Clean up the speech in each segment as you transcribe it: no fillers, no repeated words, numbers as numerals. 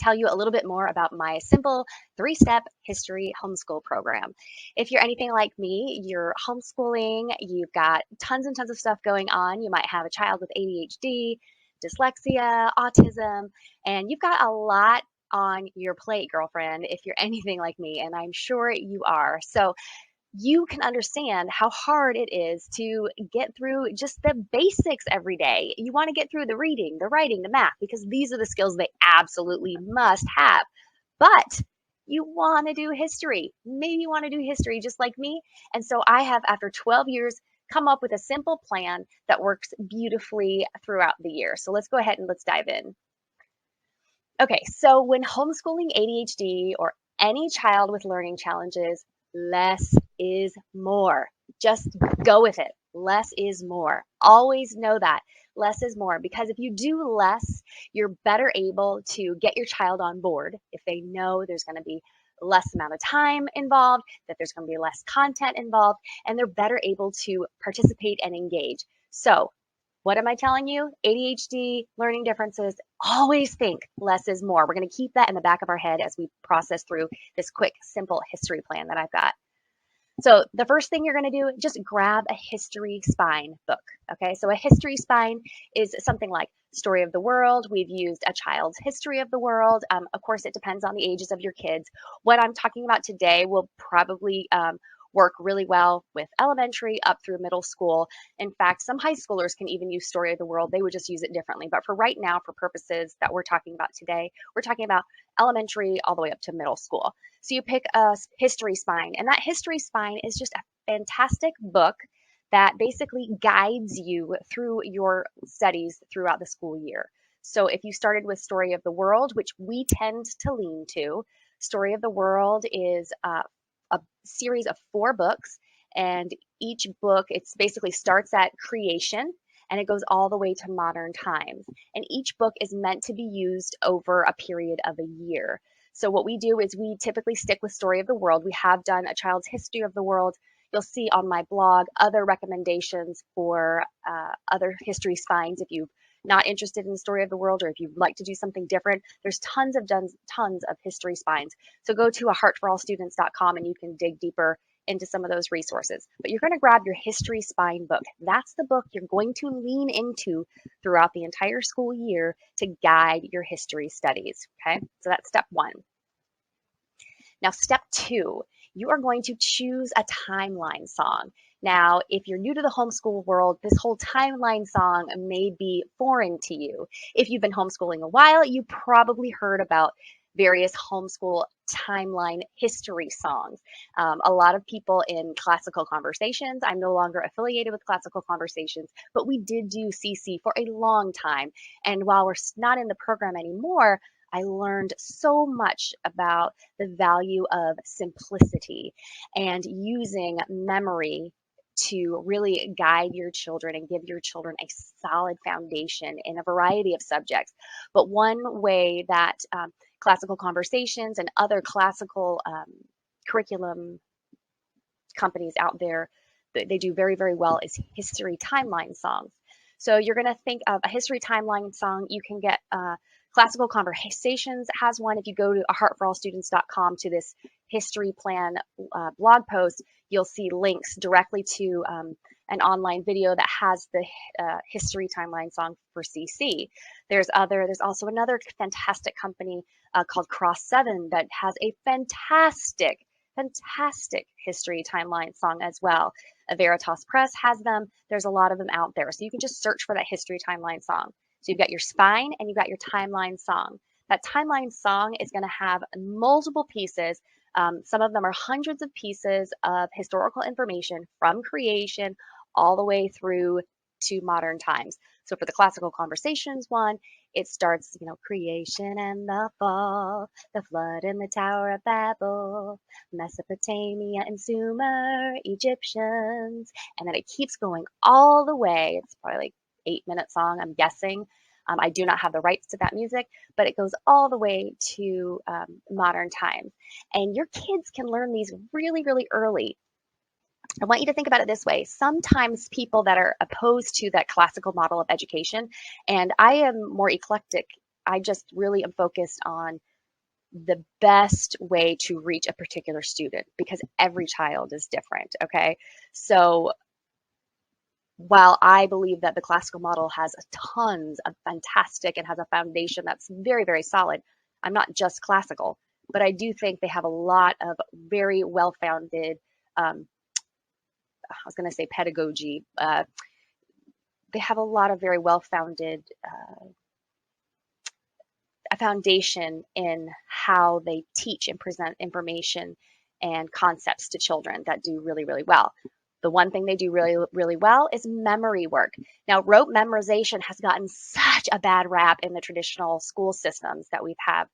tell you a little bit more about my simple 3-step history homeschool program. If you're anything like me, you're homeschooling, you've got tons and tons of stuff going on. You might have a child with ADHD, dyslexia, autism, and you've got a lot on your plate, girlfriend, if you're anything like me, and I'm sure you are. So you can understand how hard it is to get through just the basics every day. You want to get through the reading, the writing, the math, because these are the skills they absolutely must have. But you want to do history. Maybe you want to do history just like me. And so I have, after 12 years, come up with a simple plan that works beautifully throughout the year. So let's go ahead and let's dive in. Okay, so when homeschooling ADHD or any child with learning challenges, less is more. Just go with it. Less is more. Always know that. Less is more, because if you do less, you're better able to get your child on board if they know there's going to be less amount of time involved, that there's going to be less content involved, and they're better able to participate and engage. So what am I telling you? ADHD, learning differences, always think less is more. We're going to keep that in the back of our head as we process through this quick, simple history plan that I've got. So the first thing you're going to do, just grab a history spine book. Okay, so a history spine is something like Story of the World. We've used A Child's History of the World. Of course, it depends on the ages of your kids. What I'm talking about today will probably work really well with elementary up through middle school. In fact, some high schoolers can even use Story of the World. They would just use it differently. But for right now, for purposes that we're talking about today, we're talking about elementary all the way up to middle school. So you pick a history spine, and that history spine is just a fantastic book that basically guides you through your studies throughout the school year. So if you started with Story of the World, which we tend to lean to, Story of the World is a series of 4 books, and each book, it's basically starts at creation and it goes all the way to modern times. And each book is meant to be used over a period of a year. So what we do is we typically stick with Story of the World. We have done A Child's History of the World. You'll see on my blog other recommendations for other history spines if you're not interested in the Story of the World, or if you'd like to do something different. There's tons of history spines. So go to aheartforallstudents.com and you can dig deeper into some of those resources. But you're going to grab your history spine book. That's the book you're going to lean into throughout the entire school year to guide your history studies. Okay, so that's step 1. Now, step 2, you are going to choose a timeline song. Now, if you're new to the homeschool world, this whole timeline song may be foreign to you. If you've been homeschooling a while, you probably heard about various homeschool timeline history songs. A lot of people in Classical Conversations, I'm no longer affiliated with Classical Conversations, but we did do CC for a long time. And while we're not in the program anymore, I learned so much about the value of simplicity and using memory to really guide your children and give your children a solid foundation in a variety of subjects. But one way that Classical Conversations and other classical curriculum companies out there, they do very, very well, is history timeline songs. So you're going to think of a history timeline song. You can get Classical Conversations has one. If you go to aheartforallstudents.com to this history plan blog post, you'll see links directly to an online video that has the history timeline song for CC. There's also another fantastic company called Cross 7 that has a fantastic history timeline song as well. Veritas Press has them. There's a lot of them out there. So you can just search for that history timeline song. So you've got your spine and you've got your timeline song. That timeline song is going to have multiple pieces. Some of them are hundreds of pieces of historical information from creation all the way through to modern times. So for the Classical Conversations one, it starts, creation and the fall, the flood and the Tower of Babel, Mesopotamia and Sumer, Egyptians, and then it keeps going all the way. It's probably like 8-minute song, I'm guessing. I do not have the rights to that music, but it goes all the way to modern times. And your kids can learn these really, really early. I want you to think about it this way. Sometimes people that are opposed to that classical model of education, and I am more eclectic, I just really am focused on the best way to reach a particular student because every child is different, okay? So while I believe that the classical model has tons of fantastic and has a foundation that's very, very solid, I'm not just classical, but I do think they have a lot of very well-founded, I was going to say pedagogy. They have a lot of very well-founded a foundation in how they teach and present information and concepts to children that do really, really well. The one thing they do really, really well is memory work. Now, rote memorization has gotten such a bad rap in the traditional school systems that we have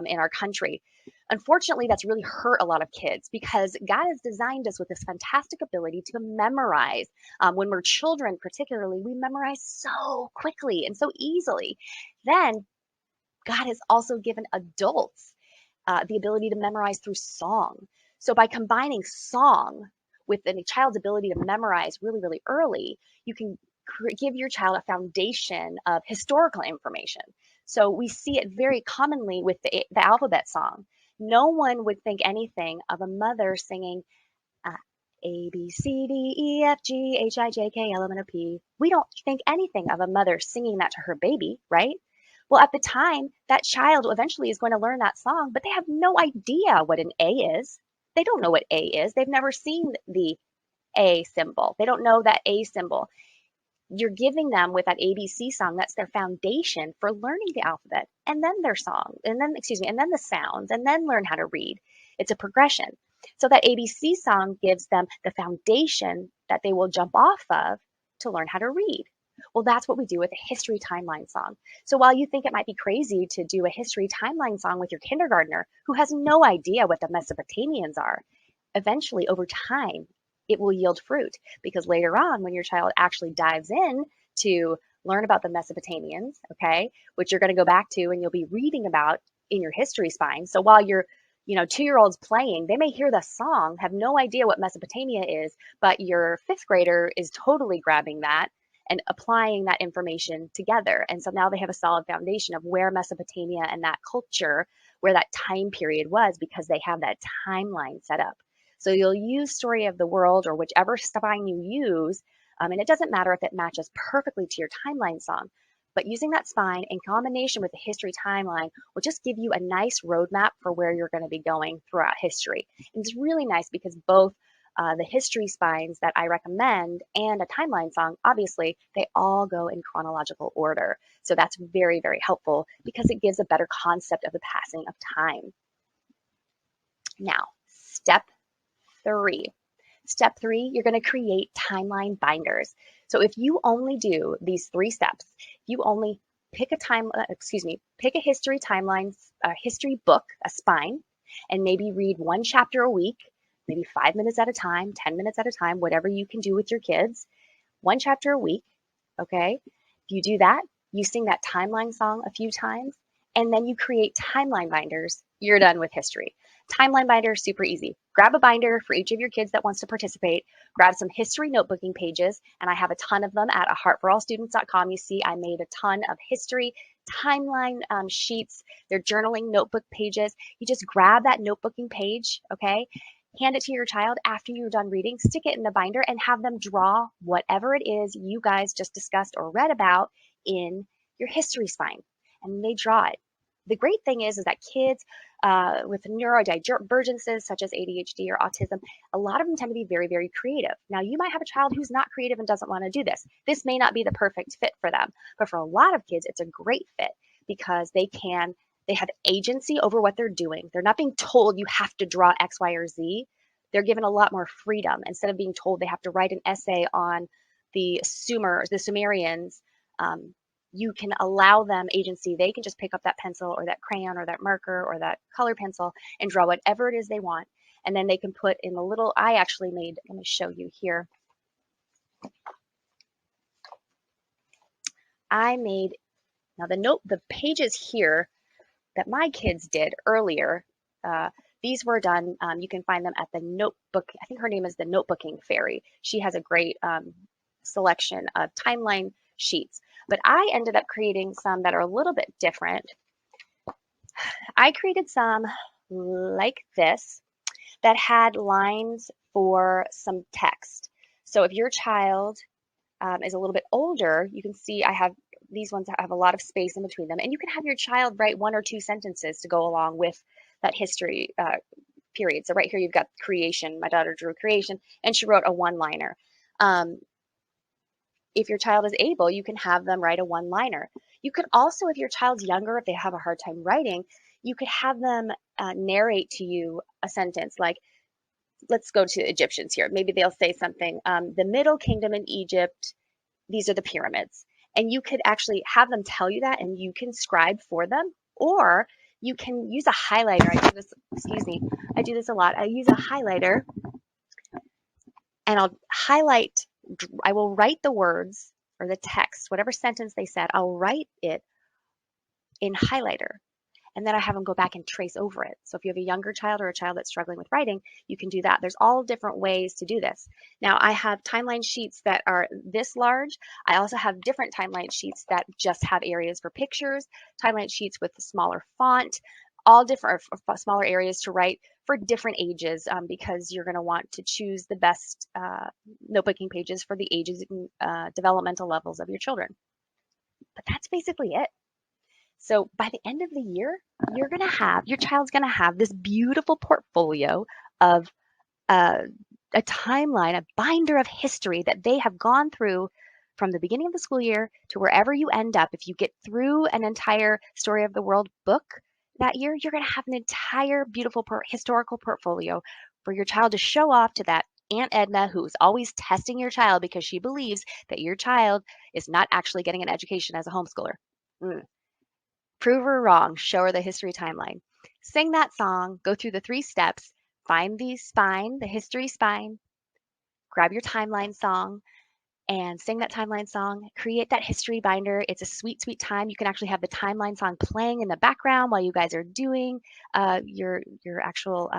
in our country. Unfortunately, that's really hurt a lot of kids because God has designed us with this fantastic ability to memorize. When we're children, particularly, we memorize so quickly and so easily. Then God has also given adults the ability to memorize through song. So by combining song with a child's ability to memorize really, really early, you can give your child a foundation of historical information. So we see it very commonly with the alphabet song. No one would think anything of a mother singing uh, A, B, C, D, E, F, G, H, I, J, K, L, M, N, O, P. We don't think anything of a mother singing that to her baby, right? Well, at the time, that child eventually is going to learn that song, but they have no idea what an A is. They don't know what A is. They've never seen the A symbol. They don't know that A symbol. You're giving them with that ABC song, that's their foundation for learning the alphabet, and then their song, and then, excuse me, and then the sounds, and then learn how to read. It's a progression. So that ABC song gives them the foundation that they will jump off of to learn how to read. Well, that's what we do with a history timeline song. So while you think it might be crazy to do a history timeline song with your kindergartner who has no idea what the Mesopotamians are, eventually over time, it will yield fruit because later on, when your child actually dives in to learn about the Mesopotamians, okay, which you're going to go back to and you'll be reading about in your history spine. So while your 2-year-old's playing, they may hear the song, have no idea what Mesopotamia is, but your fifth grader is totally grabbing that and applying that information together. And so now they have a solid foundation of where Mesopotamia and that culture, where that time period was, because they have that timeline set up. So you'll use Story of the World or whichever spine you use, and it doesn't matter if it matches perfectly to your timeline song, but using that spine in combination with the history timeline will just give you a nice roadmap for where you're going to be going throughout history. And it's really nice because both the history spines that I recommend and a timeline song, obviously, they all go in chronological order. So that's very, very helpful because it gives a better concept of the passing of time. Now, step 3. Step 3, you're going to create timeline binders. So if you only do these 3 steps, you only pick pick a history timeline, a history book, a spine, and maybe read 1 chapter a week, maybe 5 minutes at a time, 10 minutes at a time, whatever you can do with your kids, 1 chapter a week, okay? If you do that, you sing that timeline song a few times, and then you create timeline binders, you're done with history. Timeline binder is super easy. Grab a binder for each of your kids that wants to participate. Grab some history notebooking pages, and I have a ton of them at aheartforallstudents.com. You see, I made a ton of history timeline sheets. They're journaling notebook pages. You just grab that notebooking page, okay? Hand it to your child after you're done reading, stick it in the binder, and have them draw whatever it is you guys just discussed or read about in your history spine. And they draw it. The great thing is that kids with neurodivergences such as ADHD or autism, a lot of them tend to be very, very creative. Now, you might have a child who's not creative and doesn't want to do this. This may not be the perfect fit for them, but for a lot of kids, it's a great fit because they have agency over what they're doing. They're not being told you have to draw X, Y, or Z. They're given a lot more freedom instead of being told they have to write an essay on the Sumerians. You can allow them agency. They can just pick up that pencil or that crayon or that marker or that color pencil and draw whatever it is they want. And then they can put in the little, I actually made, let me show you here. Now the pages here that my kids did earlier, these were done, you can find them at the notebook. I think her name is the Notebooking Fairy. She has a great selection of timeline sheets. But I ended up creating some that are a little bit different. I created some like this that had lines for some text. So if your child is a little bit older, you can see I have these ones that have a lot of space in between them. And you can have your child write 1 or 2 sentences to go along with that history period. So right here you've got creation. My daughter drew creation and she wrote a one-liner. Um, if your child is able, you can have them write a one-liner. You could also, if your child's younger, if they have a hard time writing, you could have them narrate to you a sentence like, let's go to Egyptians here. Maybe they'll say something, the Middle Kingdom in Egypt, these are the pyramids. And you could actually have them tell you that and you can scribe for them. Or you can use a highlighter. I do this, excuse me, I do this a lot. I use a highlighter and I'll highlight, I will write the words or the text, whatever sentence they said, I'll write it in highlighter. And then I have them go back and trace over it. So if you have a younger child or a child that's struggling with writing, you can do that. There's all different ways to do this. Now I have timeline sheets that are this large. I also have different timeline sheets that just have areas for pictures, timeline sheets with smaller font, all different smaller areas to write for different ages because you're going to want to choose the best notebooking pages for the ages and developmental levels of your children. But that's basically it. So by the end of the year, your child's going to have this beautiful portfolio of uh, a timeline, a binder of history that they have gone through from the beginning of the school year to wherever you end up. If you get through an entire Story of the World book that year, you're going to have an entire beautiful historical portfolio for your child to show off to that Aunt Edna who's always testing your child because she believes that your child is not actually getting an education as a homeschooler. Mm. Prove her wrong, show her the history timeline. Sing that song, go through the 3 steps, find the spine, the history spine, grab your timeline song, and sing that timeline song. Create that history binder. It's a sweet, sweet time. You can actually have the timeline song playing in the background while you guys are doing your actual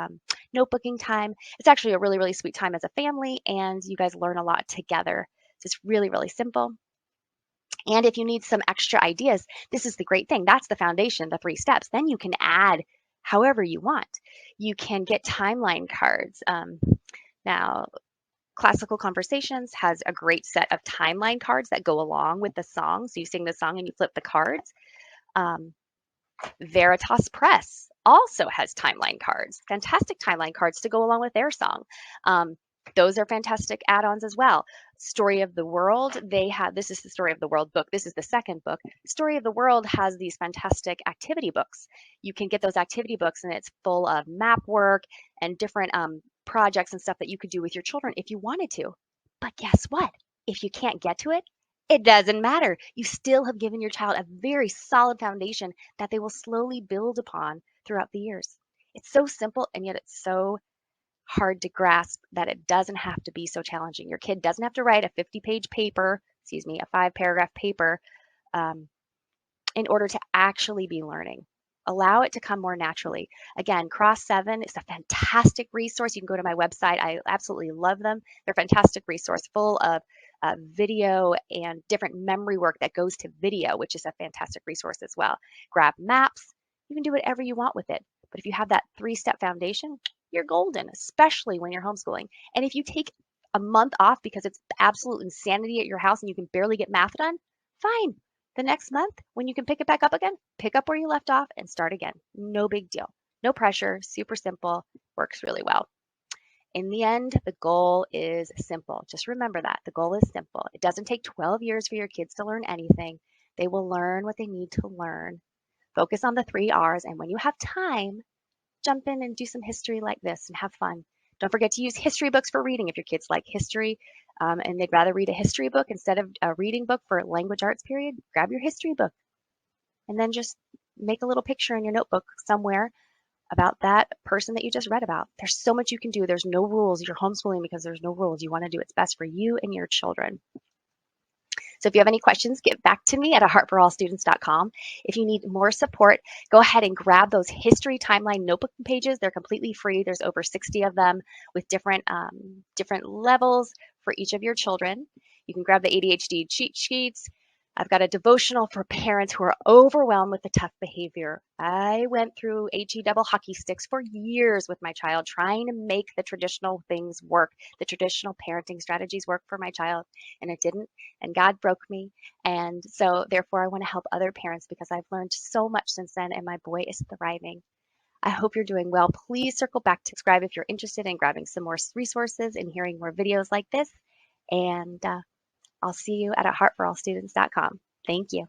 notebooking time. It's actually a really, really sweet time as a family, and you guys learn a lot together. So it's really, really simple. And if you need some extra ideas, this is the great thing. That's the foundation, the 3 steps. Then you can add however you want. You can get timeline cards. Now, Classical Conversations has a great set of timeline cards that go along with the song. So you sing the song and you flip the cards. Um, Veritas Press also has timeline cards, fantastic timeline cards to go along with their song. Those are fantastic add-ons as well. Story of the World, they have, this is the Story of the World book. This is the second book. Story of the World has these fantastic activity books. You can get those activity books and it's full of map work and different projects and stuff that you could do with your children if you wanted to. But guess what? If you can't get to it, it doesn't matter. You still have given your child a very solid foundation that they will slowly build upon throughout the years. It's so simple and yet it's so hard to grasp that it doesn't have to be so challenging. Your kid doesn't have to write a 50-page paper, excuse me, a 5-paragraph paper um, in order to actually be learning. Allow it to come more naturally. Again, Cross 7 is a fantastic resource. You can go to my website. I absolutely love them. They're a fantastic resource full of video and different memory work that goes to video, which is a fantastic resource as well. Grab maps. You can do whatever you want with it. But if you have that 3-step foundation, you're golden, especially when you're homeschooling. And if you take a month off because it's absolute insanity at your house and you can barely get math done, fine. The next month, when you can pick it back up again, pick up where you left off and start again. No big deal. No pressure, super simple, works really well. In the end, the goal is simple. Just remember that. The goal is simple. It doesn't take 12 years for your kids to learn anything. They will learn what they need to learn. Focus on the 3 R's, and when you have time, jump in and do some history like this and have fun. Don't forget to use history books for reading if your kids like history and they'd rather read a history book instead of a reading book for language arts period. Grab your history book and then just make a little picture in your notebook somewhere about that person that you just read about. There's so much you can do. There's no rules. You're homeschooling because there's no rules. You want to do what's best for you and your children. So if you have any questions, get back to me at aheartforallstudents.com. If you need more support, go ahead and grab those history timeline notebook pages. They're completely free. There's over 60 of them with different levels for each of your children. You can grab the ADHD cheat sheets. I've got a devotional for parents who are overwhelmed with the tough behavior. I went through HE double hockey sticks for years with my child, trying to make the traditional things work, the traditional parenting strategies work for my child, and it didn't. And God broke me. And so, therefore, I want to help other parents because I've learned so much since then, and my boy is thriving. I hope you're doing well. Please circle back to subscribe if you're interested in grabbing some more resources and hearing more videos like this. And I'll see you at heartforallstudents.com. Thank you.